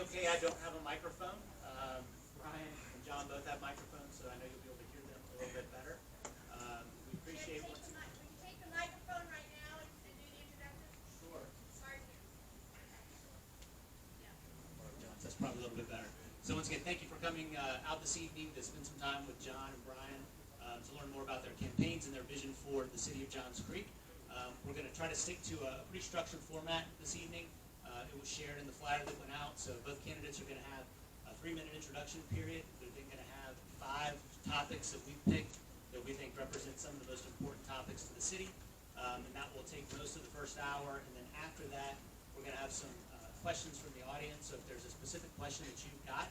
okay, I don't have a microphone. Brian and John both have microphones, so I know you'll be able to hear them a little bit better. We appreciate what. Will you take the microphone right now and do the introduction? Sure. Sorry. John, that's probably a little bit better. So once again, thank you for coming out this evening to spend some time with John and Brian to learn more about their campaigns and their vision for the city of Johns Creek. We're going to try to stick to a pretty structured format this evening. It was shared in the flyer that went out, so both candidates are going to have a 3-minute introduction period. They're then going to have 5 topics that we've picked that we think represent some of the most important topics to the city, and that will take most of the first hour. And then after that, we're going to have some questions from the audience. So if there's a specific question that you've got,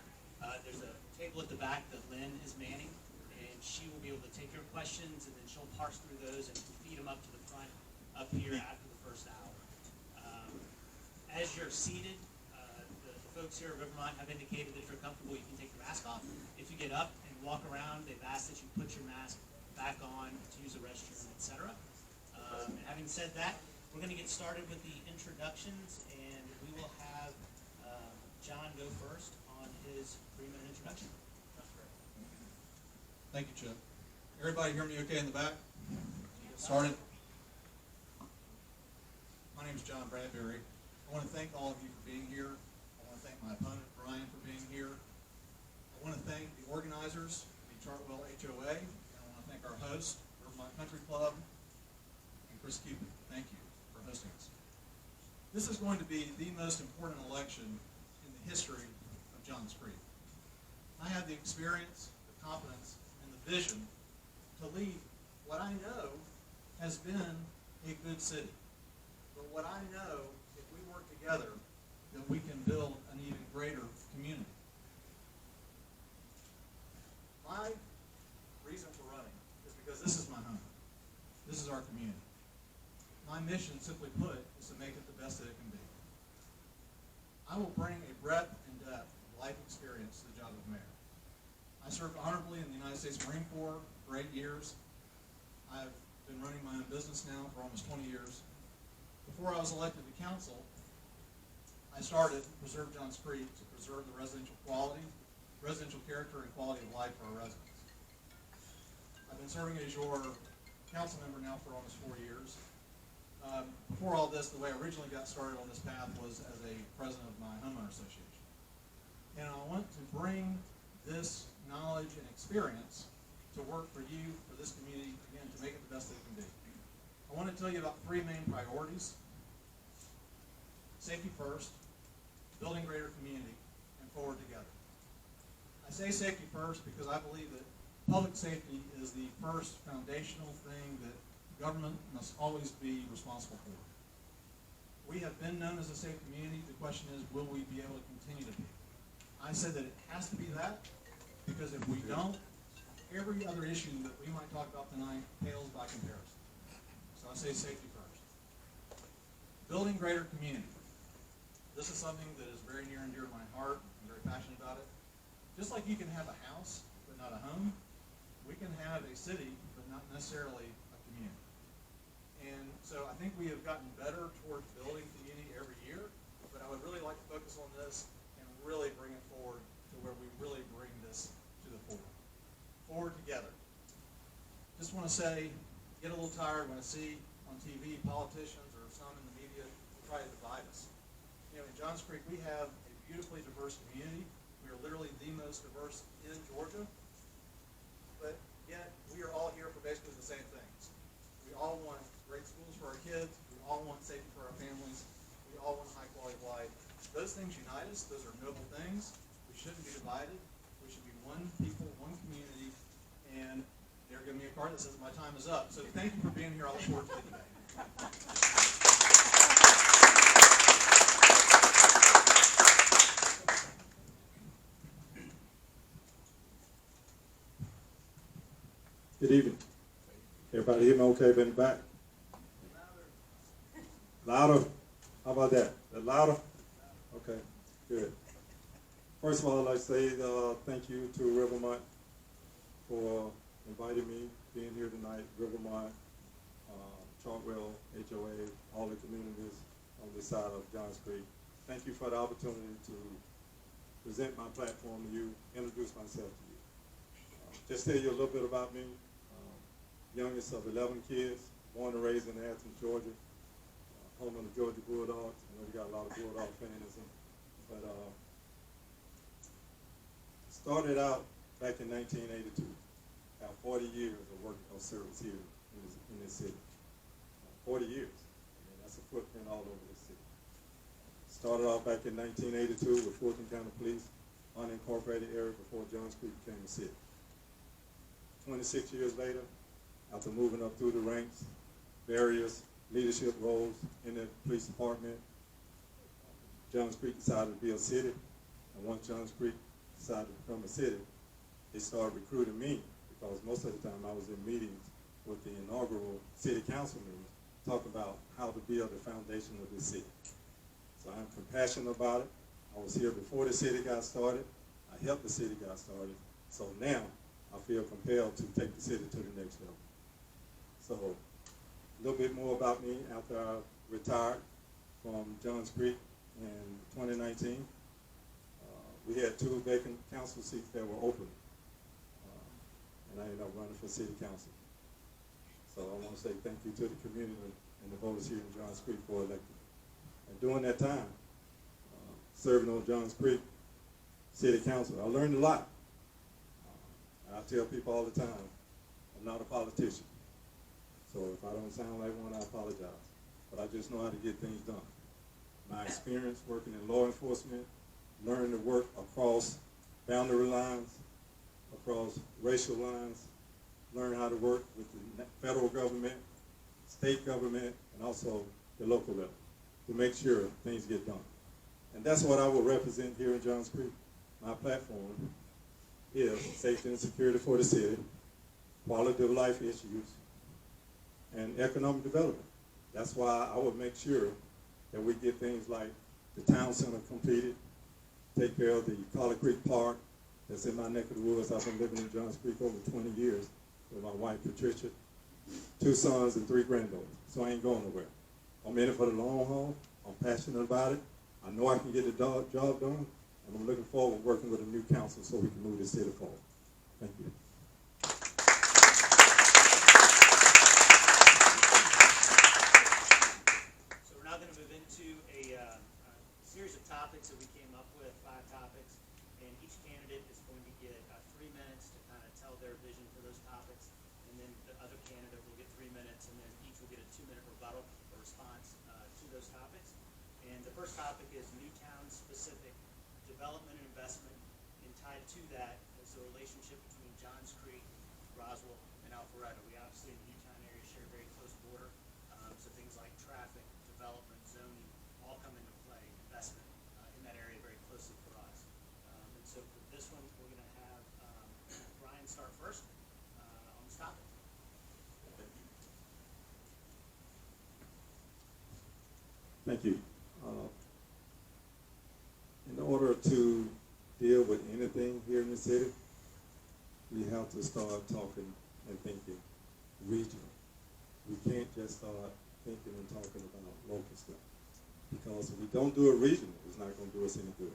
there's a table at the back that Lynn is manning, and she will be able to take your questions, and then she'll parse through those and feed them up to the front up here after the first hour. As you're seated, the folks here at Rivermont have indicated that if you're comfortable, you can take your mask off. If you get up and walk around, they've asked that you put your mask back on to use the restroom, etc. Having said that, we're going to get started with the introductions, and we will have John go first on his 3-minute introduction. Thank you, Chip. Everybody hear me okay in the back? Started. My name is John Bradbury. I want to thank all of you for being here. I want to thank my opponent, Brian, for being here. I want to thank the organizers, the Chartwell HOA, and I want to thank our host, Rivermont Country Club, and Chris Cupid. Thank you for hosting us. This is going to be the most important election in the history of Johns Creek. I have the experience, the competence, and the vision to lead what I know has been a good city. But what I know, if we work together, then we can build an even greater community. My reason for running is because this is my home. This is our community. My mission, simply put, is to make it the best that it can be. I will bring a breadth and depth of life experience to the job of mayor. I served honorably in the United States Marine Corps for 8 years. I've been running my own business now for almost 20 years. Before I was elected to council, I started Preserve Johns Creek to preserve the residential character and quality of life for our residents. I've been serving as your council member now for almost 4 years. Before all this, the way I originally got started on this path was as a president of my homeowner association. And I want to bring this knowledge and experience to work for you, for this community, again, to make it the best that it can be. I want to tell you about 3 main priorities: safety first, building greater community, and forward together. I say safety first because I believe that public safety is the first foundational thing that government must always be responsible for. We have been known as a safe community. The question is, will we be able to continue to be? I said that it has to be that, because if we don't, every other issue that we might talk about tonight pales by comparison. So I say safety first. Building greater community. This is something that is very near and dear to my heart. I'm very passionate about it. Just like you can have a house, but not a home, we can have a city, but not necessarily a community. And so I think we have gotten better towards building community every year, but I would really like to focus on this and really bring it forward to where we really bring this to the fore. Forward together. Just want to say, get a little tired when I see on TV politicians or some in the media try to divide us. You know, in Johns Creek, we have a beautifully diverse community. We are literally the most diverse in Georgia, but yet we are all here for basically the same things. We all want great schools for our kids. We all want safety for our families. We all want a high quality of life. Those things unite us. Those are noble things. We shouldn't be divided. We should be one people, one community, and they're giving me a card that says my time is up. So thank you for being here. I look forward to it today. Good evening. Everybody hear me okay in the back? Louder? How about that? That louder? Okay, good. First of all, I'd like to say thank you to Rivermont for inviting me, being here tonight. Rivermont, Chartwell, HOA, all the communities on this side of Johns Creek. Thank you for the opportunity to present my platform to you, introduce myself to you. Just tell you a little bit about me. Youngest of 11 kids, born and raised in Athens, Georgia, home of the Georgia Bulldogs. I know we got a lot of Bulldog fans, but started out back in 1982. Got 40 years of work of service here in this city. 40 years. I mean, that's a footprint all over this city. Started off back in 1982 with Fulton County Police, unincorporated area before Johns Creek became a city. 26 years later, after moving up through the ranks, various leadership roles in the police department, Johns Creek decided to be a city. And once Johns Creek decided to become a city, they started recruiting me because most of the time I was in meetings with the inaugural city council members talking about how to build the foundation of this city. So I'm compassionate about it. I was here before the city got started. I helped the city get started. So now I feel compelled to take the city to the next level. So a little bit more about me after I retired from Johns Creek in 2019. We had 2 vacant council seats that were open, and I ended up running for city council. So I want to say thank you to the community and the voters here in Johns Creek for electing me. And during that time, serving on Johns Creek City Council, I learned a lot. I tell people all the time, I'm not a politician. So if I don't sound like one, I apologize. But I just know how to get things done. My experience working in law enforcement, learning to work across boundary lines, across racial lines, learn how to work with the federal government, state government, and also the local level to make sure things get done. And that's what I will represent here in Johns Creek. My platform is safety and security for the city, quality of life issues, and economic development. That's why I will make sure that we get things like the town center completed, take care of the Collar Creek Park that's in my neck of the woods. I've been living in Johns Creek over 20 years with my wife, Patricia, 2 sons and 3 granddaughters. So I ain't going nowhere. I'm in it for the long haul. I'm passionate about it. I know I can get the job done, and I'm looking forward to working with a new council so we can move this city forward. Thank you. So we're now going to move into a series of topics that we came up with, 5 topics, and each candidate is going to get 3 minutes to kind of tell their vision for those topics, and then the other candidate will get 3 minutes, and then each will get a 2-minute rebuttal or response to those topics. And the first topic is Newtown-specific development and investment, and tied to that is the relationship between Johns Creek, Roswell, and Alpharetta. We obviously in the Newtown area share a very close border, so things like traffic, development, zoning, all come into play, investment in that area very closely for us. And so for this one, we're going to have Brian start first on this topic. Thank you. In order to deal with anything here in the city, we have to start talking and thinking regional. We can't just start thinking and talking about local stuff. Because if we don't do it regional, it's not going to do us any good.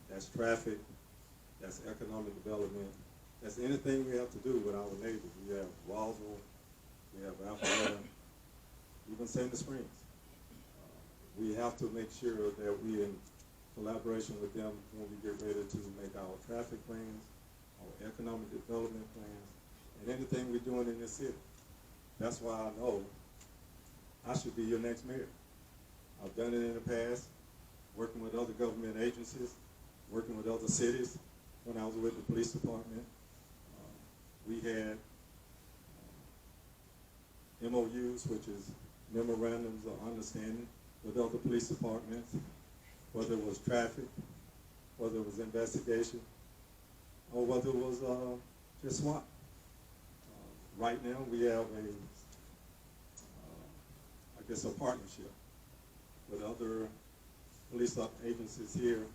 That's traffic, that's economic development, that's anything we have to do with our neighbors. We have Roswell, we have Alpharetta, even Sandy Springs. We have to make sure that we in collaboration with them when we get ready to make our traffic plans, our economic development plans, and anything we're doing in this city. That's why I know I should be your next mayor. I've done it in the past, working with other government agencies, working with other cities. When I was with the police department, we had MOUs, which is memorandums of understanding, with other police departments, whether it was traffic, whether it was investigation, or whether it was just SWAT. Right now, we have a partnership with other police agencies here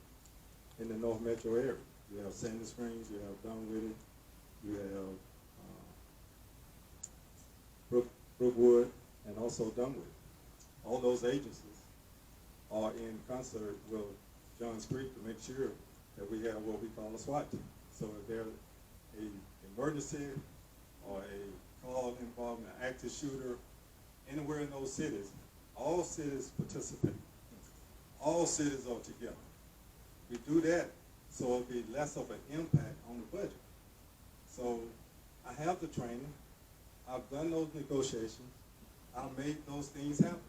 in the North Metro area. You have Sandy Springs, you have Dunwoody, you have Brookwood, and also Dunwoody. All those agencies are in concert with Johns Creek to make sure that we have what we call a SWAT team. So if there's a emergency or a call involving an active shooter anywhere in those cities, all cities participate. All cities are together. We do that so it'll be less of an impact on the budget. So I have the training. I've done those negotiations. I've made those things happen.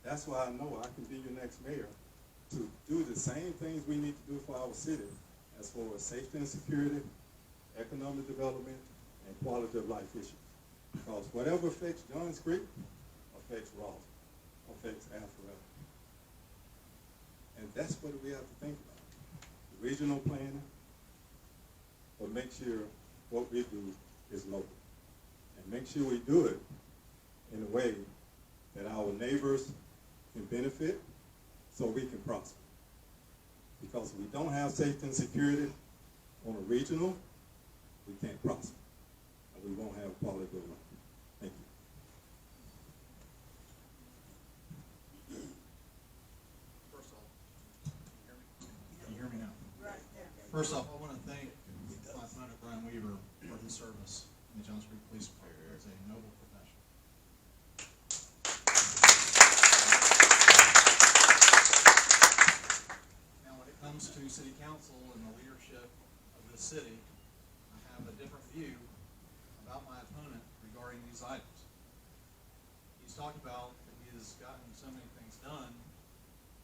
That's why I know I can be your next mayor to do the same things we need to do for our city as far as safety and security, economic development, and quality of life issues. Because whatever affects Johns Creek affects Ross, affects Alpharetta. And that's what we have to think about. Regional planning, but make sure what we do is local. And make sure we do it in a way that our neighbors can benefit so we can prosper. Because if we don't have safety and security on a regional, we can't prosper. And we won't have quality of life. Thank you. First off, can you hear me now? First off, I want to thank my opponent, Brian Weaver, for his service in the Johns Creek Police Department. It's a noble profession. Now, when it comes to city council and the leadership of this city, I have a different view about my opponent regarding these items. He's talked about that he has gotten so many things done,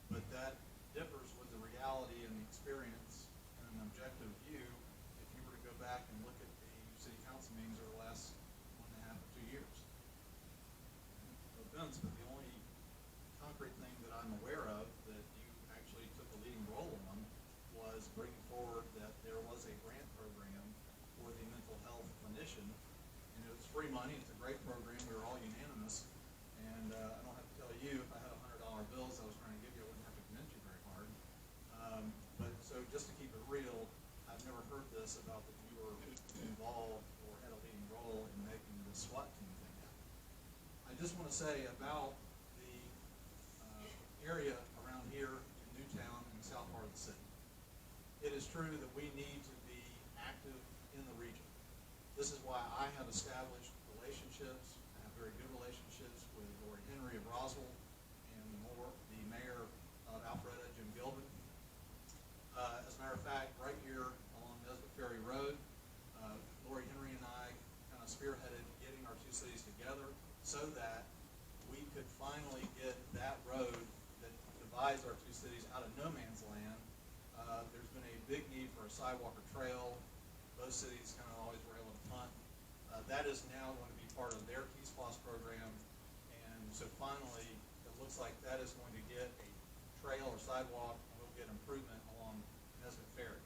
but that differs with the reality and the experience and an objective view if you were to go back and look at the city council meetings over the last 1.5 or 2 years. No offense, but the only concrete thing that I'm aware of that you actually took a leading role on was bringing forward that there was a grant program for the mental health clinician, and it was free money. It's a great program. We were all unanimous, and I don't have to tell you, if I had $100 bills I was trying to give you, I wouldn't have to convince you very hard. But so just to keep it real, I've never heard this about that you were involved or had a leading role in making the SWAT team thing happen. I just want to say about the area around here in Newtown and the south part of the city. It is true that we need to be active in the region. This is why I have established relationships. I have very good relationships with Lori Henry of Roswell and the mayor of Alpharetta, Jim Gilbert. As a matter of fact, right here along Nesbitt Ferry Road, Lori Henry and I kind of spearheaded getting our two cities together so that we could finally get that road that divides our two cities out of no man's land. There's been a big need for a sidewalk or trail. Both cities kind of always were able to punt. That is now going to be part of their T-SPLOS program, and so finally it looks like that is going to get a trail or sidewalk, and we'll get improvement along Nesbitt Ferry.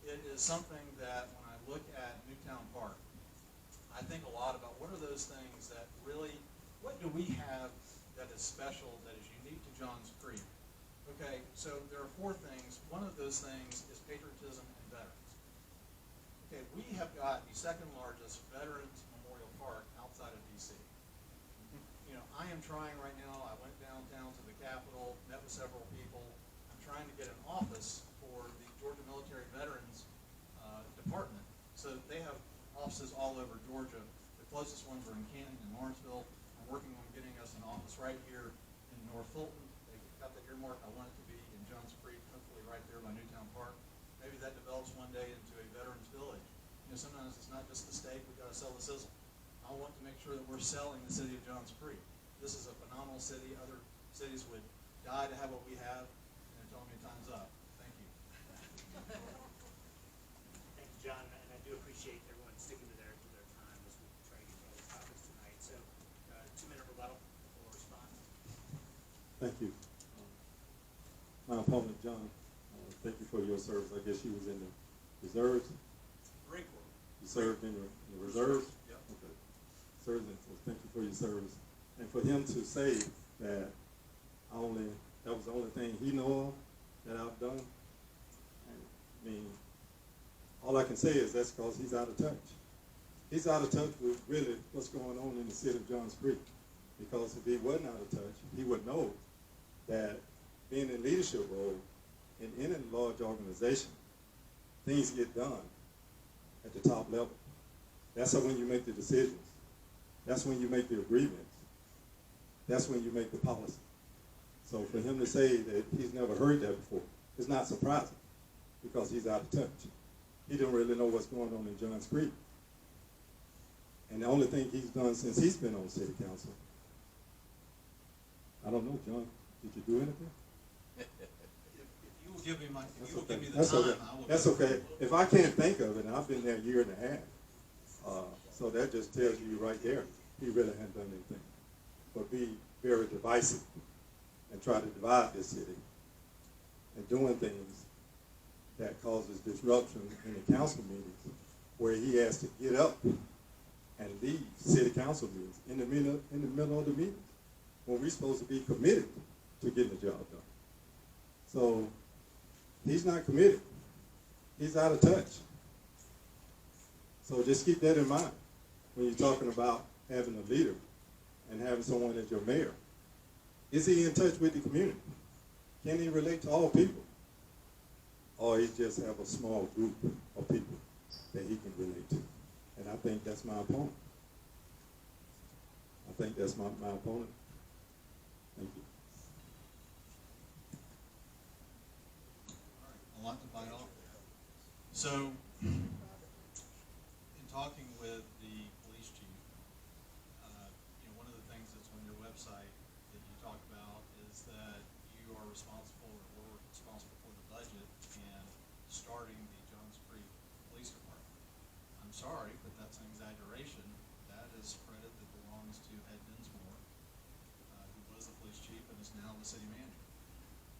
It is something that when I look at Newtown Park, I think a lot about what are those things that really, what do we have that is special, that is unique to Johns Creek? Okay, so there are 4 things. One of those things is patriotism and veterans. Okay, we have got the second largest Veterans Memorial Park outside of DC. I am trying right now, I went downtown to the Capitol, met with several people. I'm trying to get an office for the Georgia Military Veterans Department. So they have offices all over Georgia. The closest ones are in Canton and Lawrenceville. I'm working on getting us an office right here in North Fulton. They got the earmark. I want it to be in Johns Creek, hopefully right there by Newtown Park. Maybe that develops one day into a veterans village. Sometimes it's not just the steak, we've got to sell the sizzle. I want to make sure that we're selling the city of Johns Creek. This is a phenomenal city. Other cities would die to have what we have, and they're telling me time's up. Thank you. Thank you, John, and I do appreciate everyone sticking to their time as we try to get through all these topics tonight. So, 2-minute rebuttal or response. Thank you. My opponent, John, thank you for your service. I guess you was in the reserves. Marine Corps. You served in the reserves? Yep. Okay. Served in, so thank you for your service. And for him to say that that was the only thing he know of that I've done, I mean, all I can say is that's because he's out of touch. He's out of touch with really what's going on in the city of Johns Creek. Because if he wasn't out of touch, he would know that being in leadership role in any large organization, things get done at the top level. That's when you make the decisions. That's when you make the agreements. That's when you make the policy. So for him to say that he's never heard that before, it's not surprising because he's out of touch. He didn't really know what's going on in Johns Creek. And the only thing he's done since he's been on city council, I don't know, John, did you do anything? If you will give me the That's time, okay. I will. That's okay. If I can't think of it, and I've been there a year and a half, so that just tells you right there, he really hadn't done anything. But be very divisive and try to divide this city and doing things that causes disruption in the council meetings where he has to get up and leave city council meetings in the middle of the meetings when we're supposed to be committed to getting the job done. So he's not committed. He's out of touch. So just keep that in mind when you're talking about having a leader and having someone as your mayor. Is he in touch with the community? Can he relate to all people? Or he just have a small group of people that he can relate to? And I think that's my opponent. I think that's my opponent. Thank you. All right, a lot to bite off there. So, in talking with the police chief, one of the things that's on your website that you talk about is that you are responsible, or were responsible for the budget and starting the Johns Creek Police Department. I'm sorry, but that's an exaggeration. That is credit that belongs to Ed Dinsmore, who was the police chief and is now the city manager.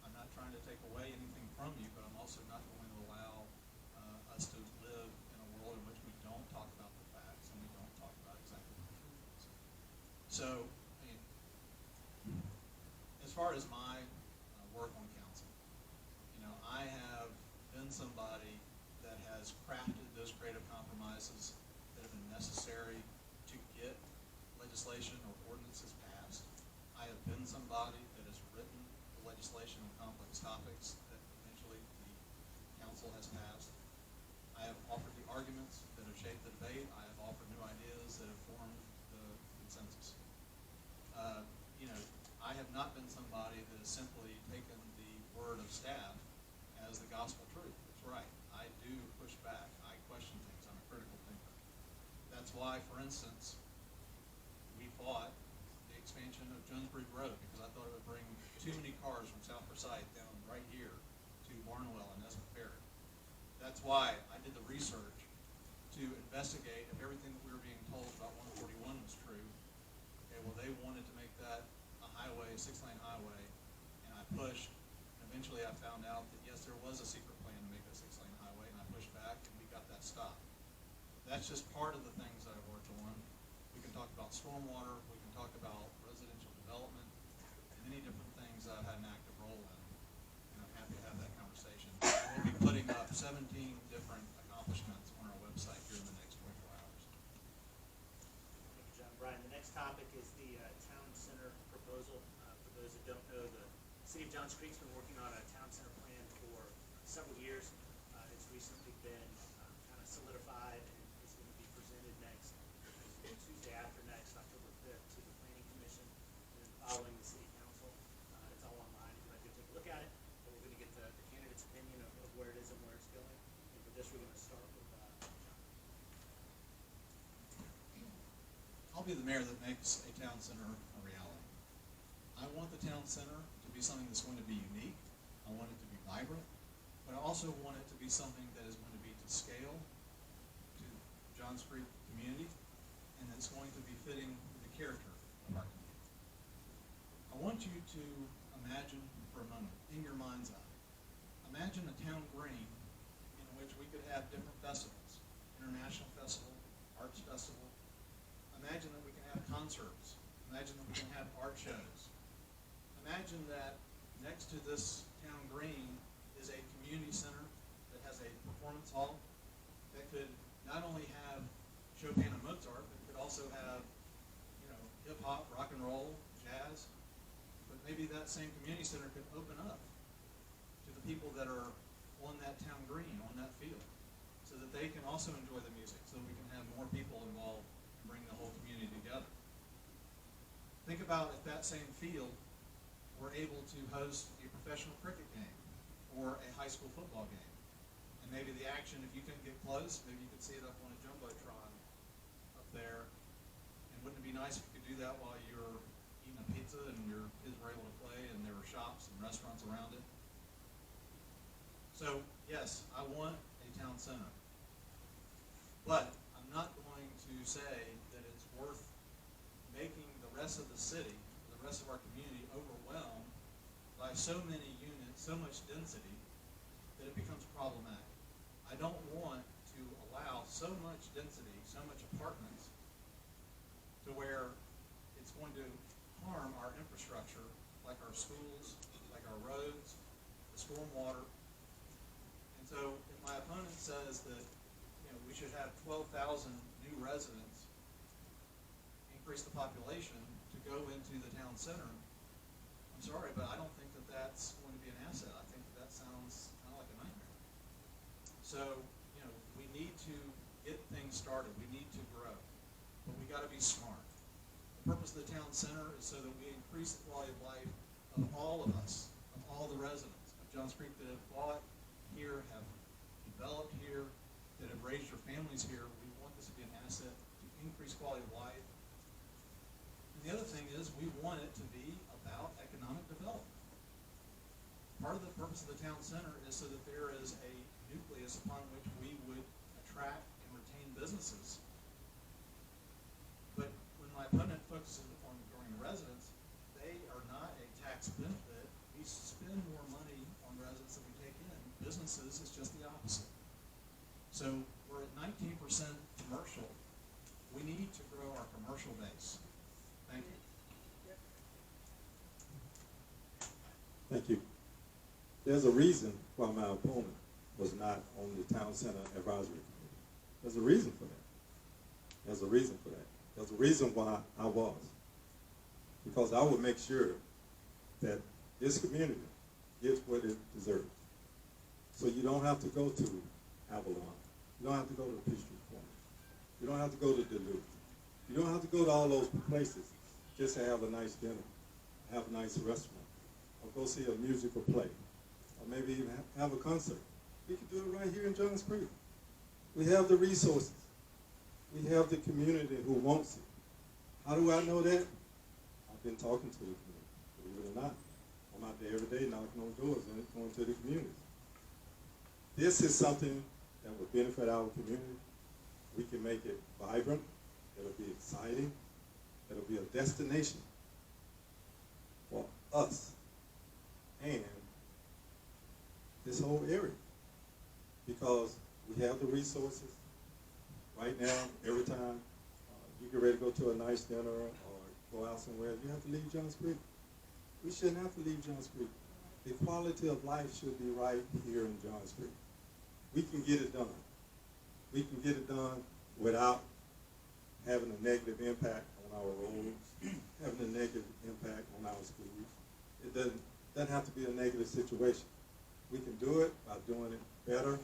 I'm not trying to take away anything from you, but I'm also not going to allow us to live in a world in which we don't talk about the facts and we don't talk about exactly what the truth is. So, as far as my work on council, I have been somebody that has crafted those creative compromises that have been necessary to get legislation or ordinances passed. I have been somebody that has written the legislation on complex topics that eventually the council has passed. I have offered the arguments that have shaped the debate. I have offered new ideas that have formed the consensus. I have not been somebody that has simply taken the word of staff as the gospel truth. That's right. I do push back. I question things. I'm a critical thinker. That's why, for instance, we fought the expansion of Jonesbridge Road because I thought it would bring too many cars from South Forsyth down right here to Barnwell and Nesbitt Ferry. That's why I did the research to investigate if everything that we were being told about 141 was true. Okay, well, they wanted to make that a highway, a 6-lane highway, and I pushed. And eventually I found out that, yes, there was a secret plan to make a 6-lane highway, and I pushed back, and we got that stopped. That's just part of the things that I've worked on. We can talk about stormwater. We can talk about residential development, and many different things that I've had an active role in. And I'm happy to have that conversation. We'll be putting up 17 different accomplishments on our website here in the next 24 hours. Thank you, John. Brian, the next topic is the town center proposal. For those that don't know, the city of Johns Creek's been working on a town center plan for several years. It's recently been kind of solidified and is going to be presented next Tuesday after next, October 5th, to the Planning Commission, and then following the city council. It's all online. If you'd like to take a look at it, and we're going to get the candidate's opinion of where it is and where it's going. And for this, we're going to start with John. I'll be the mayor that makes a town center a reality. I want the town center to be something that's going to be unique. I want it to be vibrant, but I also want it to be something that is going to be to scale to Johns Creek community, and that's going to be fitting the character of our community. I want you to imagine for a moment, in your mind's eye, imagine a town green in which we could have different festivals, international festival, arts festival. Imagine that we can have concerts. Imagine that we can have art shows. Imagine that next to this town green is a community center that has a performance hall that could not only have Chopin and Mozart, but could also have, hip hop, rock and roll, jazz. But maybe that same community center could open up to the people people that are on that town green, on that field, so that they can also enjoy the music, so we can have more people involved and bring the whole community together. Think about if that same field were able to host a professional cricket game or a high school football game. And maybe the action, if you couldn't get close, maybe you could see it up on a jumbotron up there. And wouldn't it be nice if you could do that while you were eating a pizza and your kids were able to play and there were shops and restaurants around it? So, yes, I want a town center. But I'm not going to say that it's worth making the rest of the city, the rest of our community, overwhelmed by so many units, so much density, that it becomes problematic. I don't want to allow so much density, so much apartments, to where it's going to harm our infrastructure, like our schools, like our roads, the stormwater. And so if my opponent says that we should have 12,000 new residents, increase the population to go into the town center, I'm sorry, but I don't think that that's going to be an asset. I think that sounds kind of like a nightmare. So, we need to get things started. We need to grow. But we got to be smart. The purpose of the town center is so that we increase the quality of life of all of us, of all the residents of Johns Creek that have bought here, have developed here, that have raised your families here. We want this to be an asset to increase quality of life. And the other thing is we want it to be about economic development. Part of the purpose of the town center is so that there is a nucleus upon which we would attract and retain businesses. But when my opponent focuses on growing residents, they are not a tax benefit. We spend more money on residents than we take in. Businesses is just the opposite. So we're at 19% commercial. We need to grow our commercial base. Thank you. Thank you. There's a reason why my opponent was not on the Town Center Advisory Committee. There's a reason for that. There's a reason for that. There's a reason why I was. Because I would make sure that this community gets what it deserves. So you don't have to go to Avalon. You don't have to go to Peachtree Corner. You don't have to go to Duluth. You don't have to go to all those places just to have a nice dinner, have a nice restaurant, or go see a musical play, or maybe even have a concert. We can do it right here in Johns Creek. We have the resources. We have the community who wants it. How do I know that? I've been talking to the community, believe it or not. I'm out there every day knocking on doors and going to the communities. This is something that will benefit our community. We can make it vibrant. It'll be exciting. It'll be a destination for us and this whole area. Because we have the resources. Right now, every time you get ready to go to a nice dinner or go out somewhere, you have to leave Johns Creek. We shouldn't have to leave Johns Creek. The quality of life should be right here in Johns Creek. We can get it done. We can get it done without having a negative impact on our roads, having a negative impact on our schools. It doesn't have to be a negative situation. We can do it by doing it better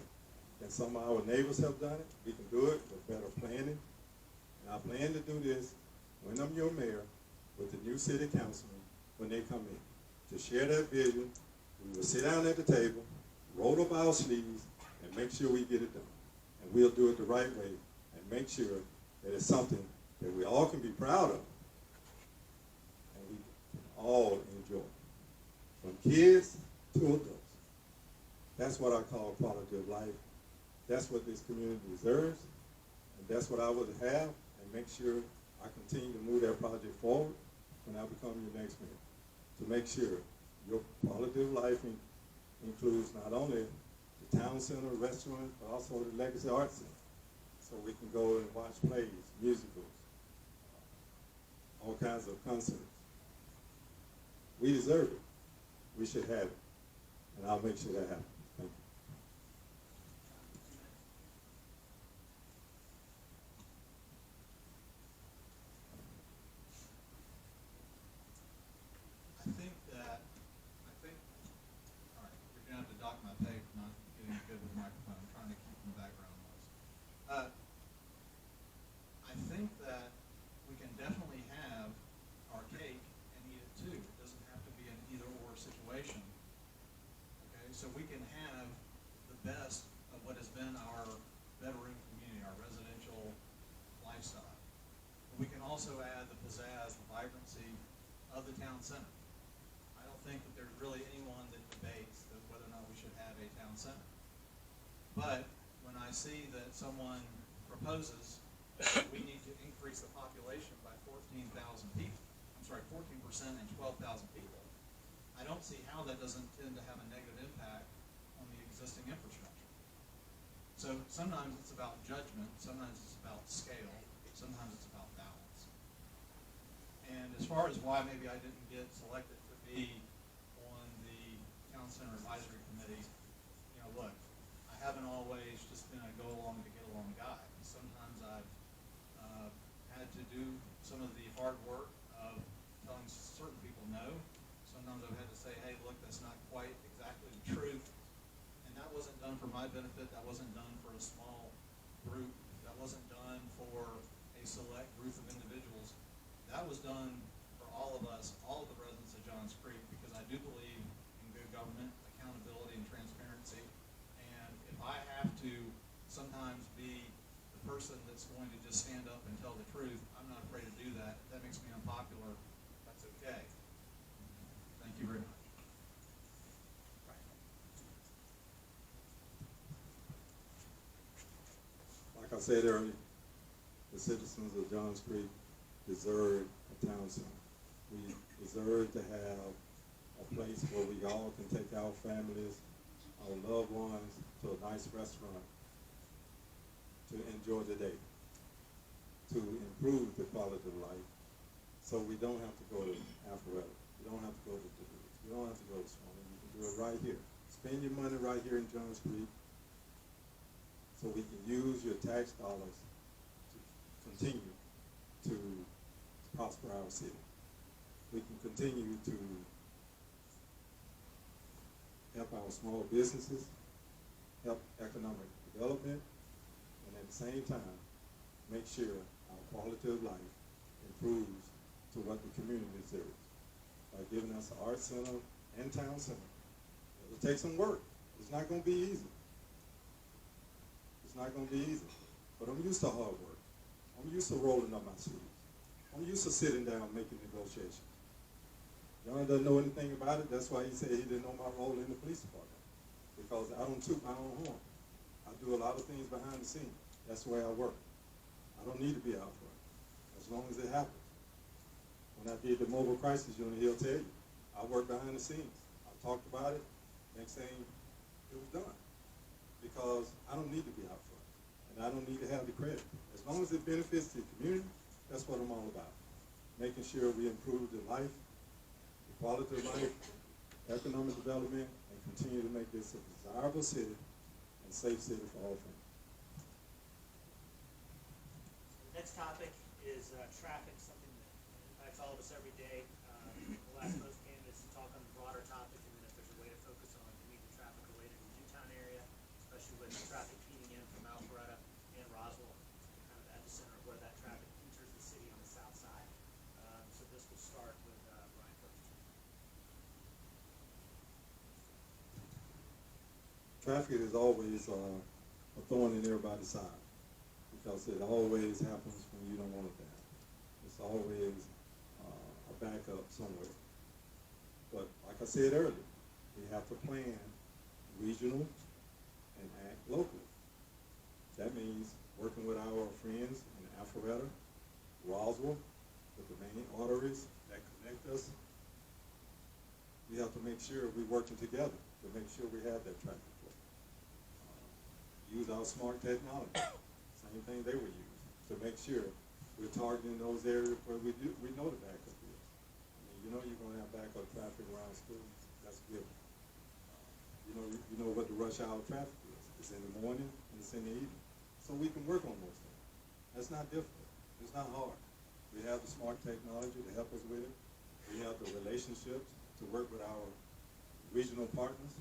than some of our neighbors have done it. We can do it with better planning. And I plan to do this when I'm your mayor with the new city councilmen when they come in. To share that vision, we will sit down at the table, roll up our sleeves, and make sure we get it done. And we'll do it the right way and make sure that it's something that we all can be proud of and we can all enjoy. From kids to adults. That's what I call quality of life. That's what this community deserves, and that's what I would have, and make sure I continue to move that project forward when I become your next mayor. To make sure your quality of life includes not only the town center, restaurant, but also the Legacy Arts Center. So we can go and watch plays, musicals, all kinds of concerts. We deserve it. We should have it. And I'll make sure that happens. Thank you. All right, you're gonna have to dock my so we can have the best of what has been our bedroom community, our residential lifestyle. We can also add the pizzazz, the vibrancy of the town center. I don't think that there's really anyone that debates that whether or not we should have a town center. But when I see that someone proposes that we need to increase the population by 14,000 people, 14% and 12,000 people, I don't see how that doesn't tend to have a negative impact on the existing infrastructure. So sometimes it's about judgment, sometimes it's about scale, sometimes it's about balance. And as far as why maybe I didn't get selected to be on the Town Center Advisory Committee, look, I haven't always just been a go-along to get along guy. Sometimes I've had to do some of the hard work of telling certain people no. Sometimes I've had to say, hey, look, that's not quite exactly the truth. And that wasn't done for my benefit. That wasn't done for a small group. That wasn't done for a select group of individuals. That was done for all of us, all of the residents of Johns Creek, because I do believe in good government, accountability, and transparency. And if I have to sometimes be the person that's going to just stand up and tell the truth, I'm not afraid to do that. If that makes me unpopular, that's okay. Thank you very much. Like I said earlier, the citizens of Johns Creek deserve a town center. We deserve to have a place where we all can take our families, our loved ones, to a nice restaurant to enjoy the day, to improve the quality of life, so we don't have to go to Alpharetta. We don't have to go to Duluth. We don't have to go to Swanee. We can do it right here. Spend your money right here in Johns Creek, so we can use your tax dollars to continue to prosper our city. We can continue to help our small businesses, help economic development, and at the same time, make sure our quality of life improves to what the community deserves by giving us an art center and town center. It'll take some work. It's not going to be easy. It's not going to be easy. But I'm used to hard work. I'm used to rolling up my sleeves. I'm used to sitting down making negotiations. John doesn't know anything about it. That's why he said he didn't know my role in the police department, because I don't toot my own horn. I do a lot of things behind the scenes. That's the way I work. I don't need to be out front, as long as it happens. When I did the mobile crisis unit, he'll tell you, I worked behind the scenes. I talked about it. Next thing, it was done. Because I don't need to be out front, and I don't need to have the credit. As long as it benefits the community, that's what I'm all about. Making sure we improve the life, the quality of life, economic development, and continue to make this a desirable city and safe city for all families. The next topic is traffic, something that impacts all of us every day. We'll ask most candidates to talk on the broader topic, and then if there's a way to focus on any of the traffic related in the Newtown area, especially with the traffic feeding in from Alpharetta and Roswell, kind of at the center of where that traffic enters the city on the south side. So this will start with Brian first. Traffic is always a thorn in everybody's side, because it always happens when you don't want it to happen. It's always a backup somewhere. But like I said earlier, we have to plan regional and act locally. That means working with our friends in Alpharetta, Roswell, with the main arteries that connect us. We have to make sure we're working together to make sure we have that traffic flow. Use our smart technology, same thing they would use, to make sure we're targeting those areas where we know the backup is. I mean, you're going to have backup traffic around schools. That's good. You know what the rush hour traffic is. It's in the morning and it's in the evening. So we can work on those things. That's not difficult. It's not hard. We have the smart technology to help us with it. We have the relationships to work with our regional partners